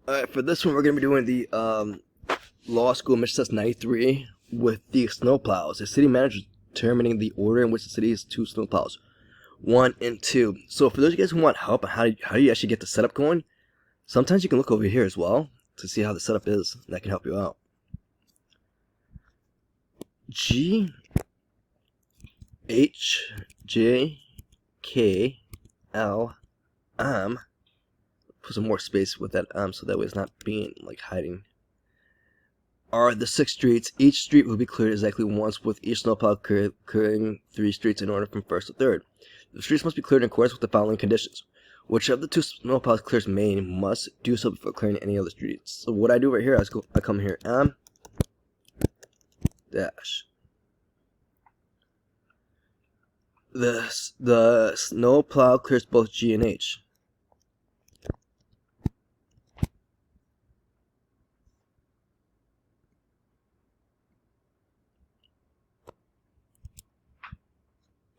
Alright, for this one we're going to be doing the Law School Mission Test 93 with the snowplows. The city manager determining the order in which the city has two snowplows, 1 and 2. So for those of you guys who want help on how do you actually get the setup going, sometimes you can look over here as well to see how the setup is. That can help you out. G H J K L M. Put some more space with that so that way it's not being like hiding. Are the 6 streets. Each street will be cleared exactly once, with each snowplow clearing 3 streets in order from first to third. The streets must be cleared in accordance with the following conditions. Which of the 2 snowplows clears main must do so before clearing any other streets. So what I do right here, I come here M dash. The snowplow clears both G and H.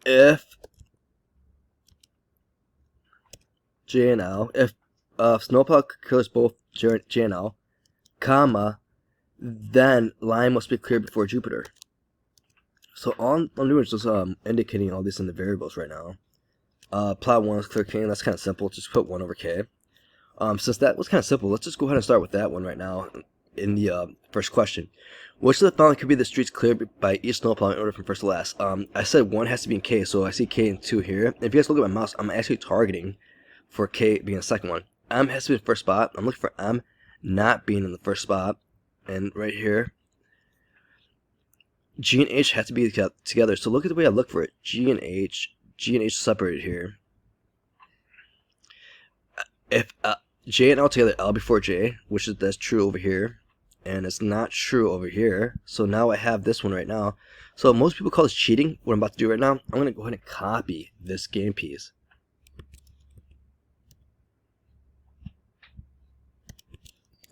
If J and L, if snowplow clears both J and L, comma, then Lime must be cleared before Jupiter. So all I'm doing is just indicating all this in the variables right now. Plow 1 is clear K, and that's kind of simple. Just put 1 over K. Since that was kind of simple, let's just go ahead and start with that one right now in the first question. Which of the following could be the streets cleared by each snowplow in order from first to last? I said 1 has to be in K, so I see K and 2 here. If you guys look at my mouse, I'm actually targeting for K being the second one. M has to be in the first spot. I'm looking for M not being in the first spot. And right here, G and H have to be together. So look at the way I look for it. G and H separated here. If J and L together, L before J, which is that's true over here, and it's not true over here. So now I have this one right now. So most people call this cheating. What I'm about to do right now, I'm going to go ahead and copy this game piece.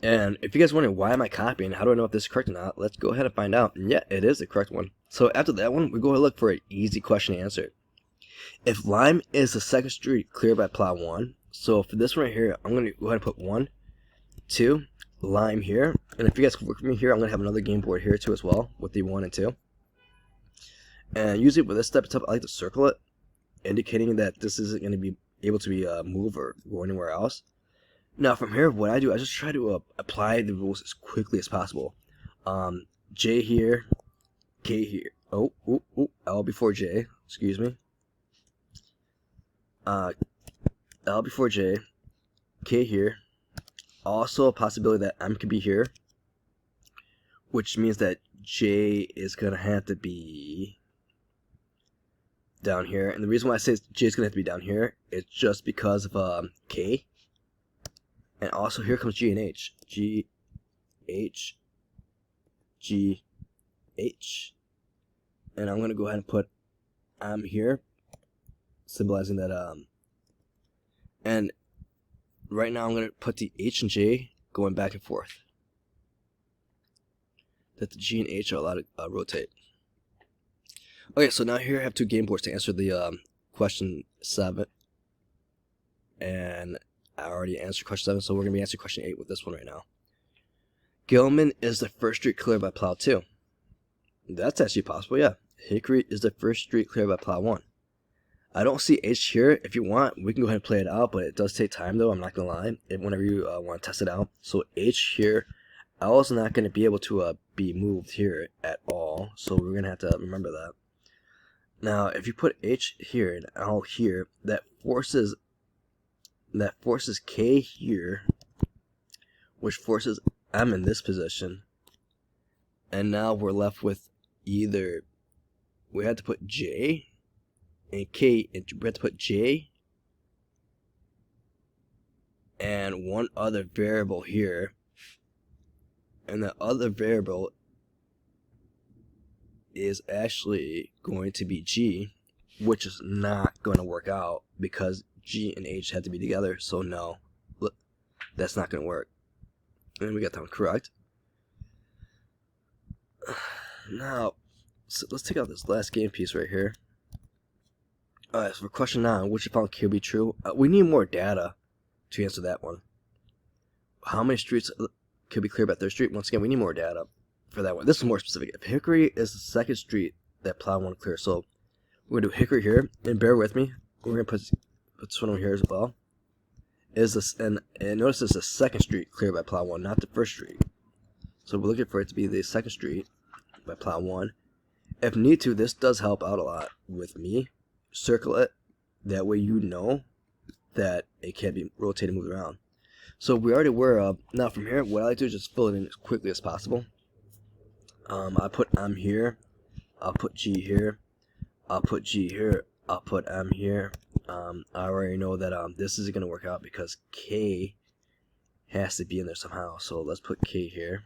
And if you guys are wondering why am I copying, how do I know if this is correct or not, let's go ahead and find out. And yeah, it is the correct one. So after that one, we go ahead and look for an easy question to answer. If Lime is the second street cleared by Plow 1, so for this one right here, I'm going to go ahead and put 1, 2, Lime here. And if you guys work with me here, I'm going to have another game board here too as well with the 1 and 2. And usually with this type of stuff, I like to circle it, indicating that this isn't going to be able to be moved or go anywhere else. Now from here, what I do, I just try to apply the rules as quickly as possible. J here, K here. L before J. Excuse me. L before J, K here. Also a possibility that M could be here, which means that J is gonna have to be down here. And the reason why I say J is gonna have to be down here is just because of K. And also here comes G and H. G, H, G, H. And I'm gonna go ahead and put M here, symbolizing that and right now I'm gonna put the H and J going back and forth. That the G and H are allowed to rotate. Okay, so now here I have 2 game boards to answer the question 7. And I already answered question 7, so we're going to be answering question 8 with this one right now. Gilman is the first street cleared by Plow 2. That's actually possible, yeah. Hickory is the first street cleared by Plow 1. I don't see H here. If you want, we can go ahead and play it out, but it does take time though, I'm not going to lie, whenever you want to test it out. So H here, L is not going to be able to be moved here at all, so we're going to have to remember that. Now, if you put H here and L here, that forces K here, which forces M in this position. And now we're left with either we had to put J and K, and we had to put J and one other variable here. And the other variable is actually going to be G, which is not going to work out because G and H had to be together, so no, look, that's not going to work. And we got that one correct. Now, so let's take out this last game piece right here. Alright, so for question 9, which of the following could be true? We need more data to answer that one. how many streets could be cleared by 3rd Street? Once again, we need more data for that one. This is more specific. If Hickory is the 2nd street that Plow 1 clear, so we're going to do Hickory here, and bear with me, we're going to put this one over here as well. Is this, and notice it's the 2nd street cleared by Plow 1, not the 1st street. So we're looking for it to be the 2nd street by Plow 1. If need to, this does help out a lot with me. Circle it. That way you know that it can't be rotated, moved around. So we already were, now from here, what I like to do is just fill it in as quickly as possible. I put M here. I'll put G here. I'll put G here. I'll put M here. I already know that this isn't going to work out because K has to be in there somehow. So let's put K here.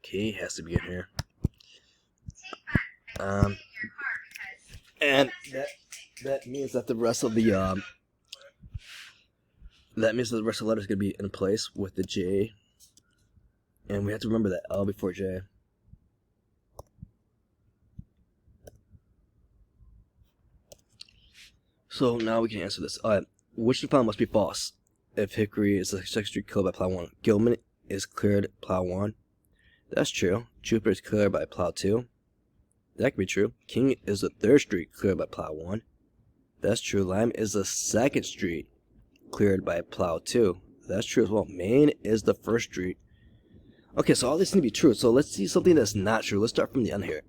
K has to be in here. And that means that the rest of the letters are going to be in place with the J. And we have to remember that L before J. So now we can answer this. Which of the following must be false? If Hickory is the 2nd street cleared by Plow 1. Gilman is cleared Plow 1. That's true. Juniper is cleared by Plow 2. That could be true. King is the 3rd street cleared by Plow 1. That's true. Lime is the 2nd street cleared by Plow 2. That's true as well. Main is the 1st street. Okay, so all these need to be true. So let's see something that's not true. Let's start from the end here.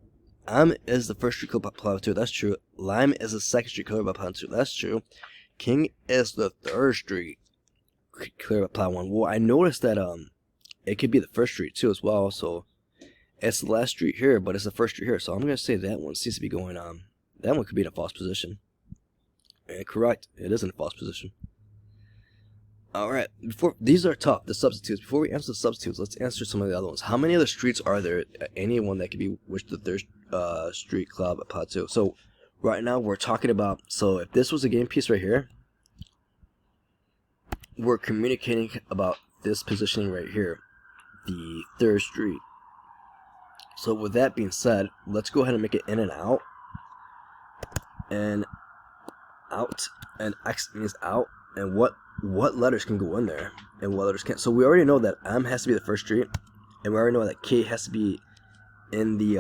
M is the 1st street cleared by Plow 2. That's true. Lime is the 2nd street cleared by Plow 2. That's true. King is the 3rd street cleared by Plow 1. Well, I noticed that it could be the 1st street too as well. So it's the last street here, but it's the 1st street here. So I'm gonna say that one seems to be going on. That one could be in a false position. And correct, it is in a false position. Alright, these are tough, the substitutes. Before we answer the substitutes, let's answer some of the other ones. How many other streets are there? Any one that could be which the 3rd street club at Plow 2. So right now we're talking about, so if this was a game piece right here, we're communicating about this positioning right here, the 3rd street. So with that being said, let's go ahead and make it in and out. And out, and X means out, and what letters can go in there and what letters can't. So we already know that M has to be the 1st street, and we already know that K has to be in the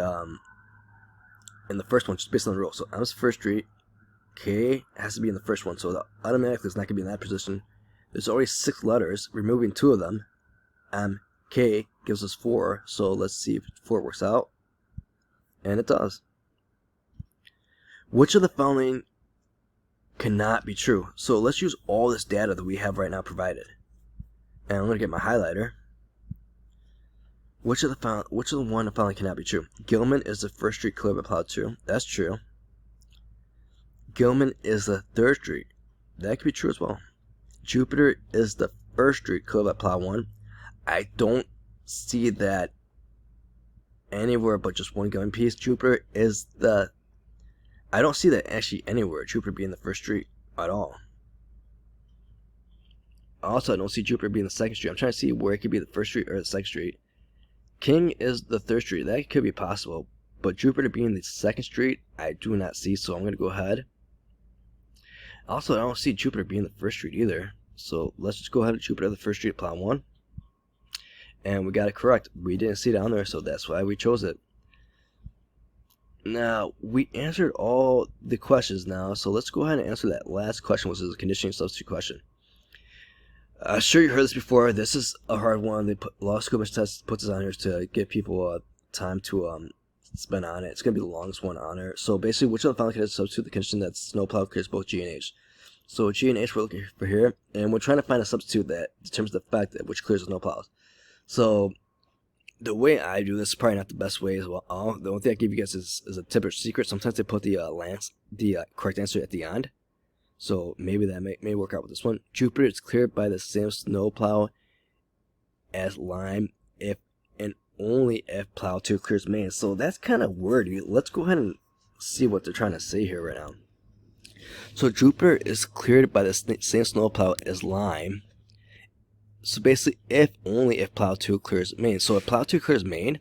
first one, just based on the rule. So M's 1st street, K has to be in the 1st one, so automatically it's not going to be in that position. There's already 6 letters, removing 2 of them. M, K gives us 4, so let's see if 4 works out. And it does. Which of the following cannot be true? So let's use all this data that we have right now provided. And I'm going to get my highlighter. Which of the one the following cannot be true? Gilman is the 1st street cleared by Plow 2. That's true. Gilman is the 3rd street. That could be true as well. Juniper is the 1st street cleared by Plow 1. I don't see that anywhere but just one Gilman piece. Juniper is the... I don't see that actually anywhere, Juniper being the 1st street at all. Also, I don't see Juniper being the 2nd street. I'm trying to see where it could be the 1st street or the 2nd street. King is the 3rd street. That could be possible. But Juniper being the 2nd street, I do not see, so I'm going to go ahead. Also, I don't see Juniper being the 1st street either. So let's just go ahead and Juniper the 1st street, Plow 1. And we got it correct. We didn't see it on there, so that's why we chose it. Now, we answered all the questions now, so let's go ahead and answer that last question, which is a conditioning substitute question. I'm sure you heard this before. This is a hard one. They put law school test puts this on here to give people time to spend on it. It's going to be the longest one on there. So basically, which of the following conditions substitute the condition that snowplow clears both G and H? So G and H we're looking for here, and we're trying to find a substitute that determines the fact that which clears the snowplows. So the way I do this is probably not the best way as well. The only thing I give you guys is a tip or secret. Sometimes they put the correct answer at the end. So maybe that may work out with this one. Juniper is cleared by the same snowplow as Lime if and only if Plow 2 clears Main. So that's kind of wordy. Let's go ahead and see what they're trying to say here right now. So Juniper is cleared by the same snowplow as Lime. So basically, only if Plow 2 clears Main. So if Plow 2 clears Main,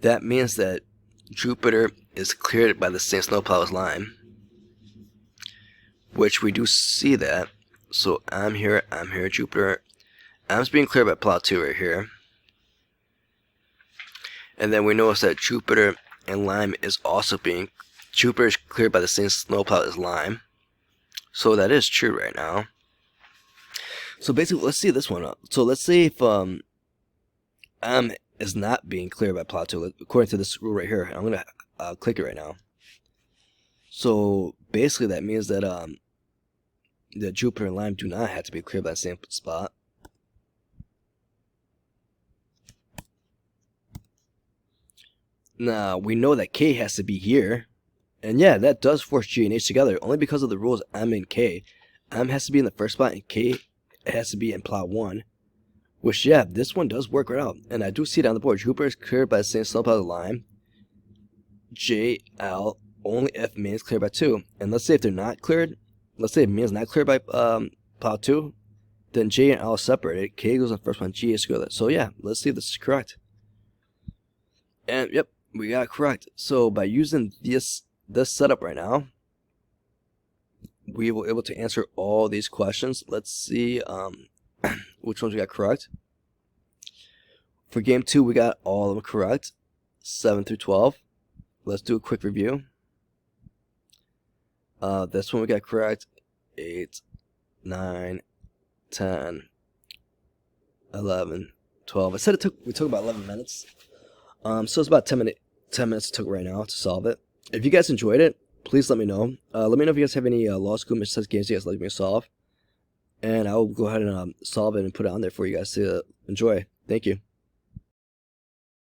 that means that Juniper is cleared by the same snowplow as Lime, which we do see that. So I'm here, Juniper. M's being cleared by Plow 2 right here. And then we notice that Juniper and Lime is also being... Juniper is cleared by the same snowplow as Lime. So that is true right now. So basically, let's see this one up. So let's see if M is not being cleared by Plow 2, according to this rule right here. I'm going to click it right now. So basically that means that the Juniper and Lime do not have to be cleared by the same spot. Now, we know that K has to be here. And yeah, that does force G and H together, only because of the rules M and K. M has to be in the first spot, and K has to be in Plow 1. Which, yeah, this one does work right out. And I do see it on the board. Juniper is cleared by the same snowplow as Lime. J, L, only if Min is cleared by 2. And let's say if they're not cleared, let's say if Min is not cleared by Plow 2, then J and L are separated. K goes on the first one, G is cleared. So yeah, let's see if this is correct. And yep, we got it correct. So by using this setup right now, we were able to answer all these questions. Let's see which ones we got correct. For game 2, we got all of them correct, 7 through 12. Let's do a quick review. This one we got correct, 8, 9, 10, 11, 12. I said we took about 11 minutes. So it's about 10 minutes it took right now to solve it. If you guys enjoyed it, please let me know. Let me know if you guys have any law school mistakes games you guys like me to solve. And I'll go ahead and solve it and put it on there for you guys to enjoy. Thank you.